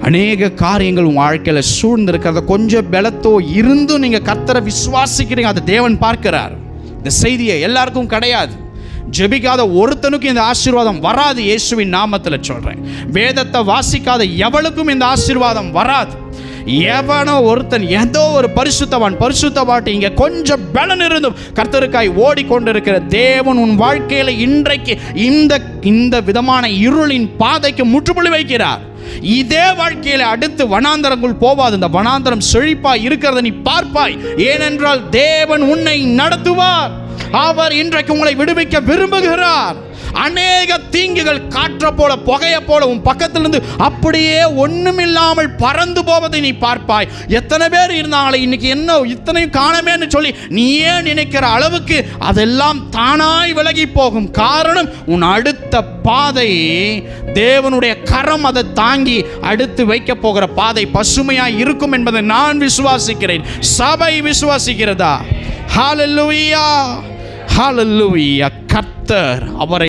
அநேக காரியங்கள் உங்கள் வாழ்க்கையில் சூழ்ந்திருக்கிறத கொஞ்சம் பலத்தோ இருந்தும் நீங்கள் கர்த்தரை விசுவாசிக்கிறீங்க, அதை தேவன் பார்க்கிறார். இந்த செய்தியை எல்லாருக்கும் கிடையாது. ஜெபிக்காத ஒருத்தனுக்கும் இந்த ஆசீர்வாதம் வராது. இயேசுவின் நாமத்தில் சொல்கிறேன். வேதத்தை வாசிக்காத எவளுக்கும் இந்த ஆசீர்வாதம் வராது. எவனோ ஒருத்தன், ஏதோ ஒரு பரிசுத்தவாட்டி இங்கே கொஞ்சம் பலன் இருந்தும் கர்த்தருக்காய் ஓடிக்கொண்டிருக்கிற தேவன் உன் வாழ்க்கையில் இன்றைக்கு இந்த விதமான இருளின் பாதைக்கு முற்றுப்புள்ளி வைக்கிறார். இதே வாழ்க்கையில அடுத்து வனாந்தரங்கள் போவாது. இந்த வனாந்தரம் செழிப்பாய் இருக்கிறத நீ பார்ப்பாய். ஏனென்றால் தேவன் உன்னை நடத்துவார். அவர் இன்றைக்கு உங்களை விடுவிக்க விரும்புகிறார். அநேக தீங்குகள் காற்ற போல புகைய போல உன் பக்கத்திலிருந்து அப்படியே ஒண்ணுமில்லாமல் பறந்து போவதை நீ பார்ப்பாய். எத்தனை பேர் இருந்தாங்களே இன்னைக்கு என்ன இத்தனையும் காணமேன்னு சொல்லி நீ ஏன் நினைக்கிற அளவுக்கு அதெல்லாம் தானாய் விலகி போகும். காரணம், உன் அடுத்த பாதை தேவனுடைய கரம் அதை தாங்கி அடுத்து வைக்க போகிற பாதை பசுமையாய் இருக்கும் என்பதை நான் விசுவாசிக்கிறேன். சபை விசுவாசிக்கிறதா? ஹல்லேலூயா, ஹல்லேலூயா. கர்த்தர் அவரை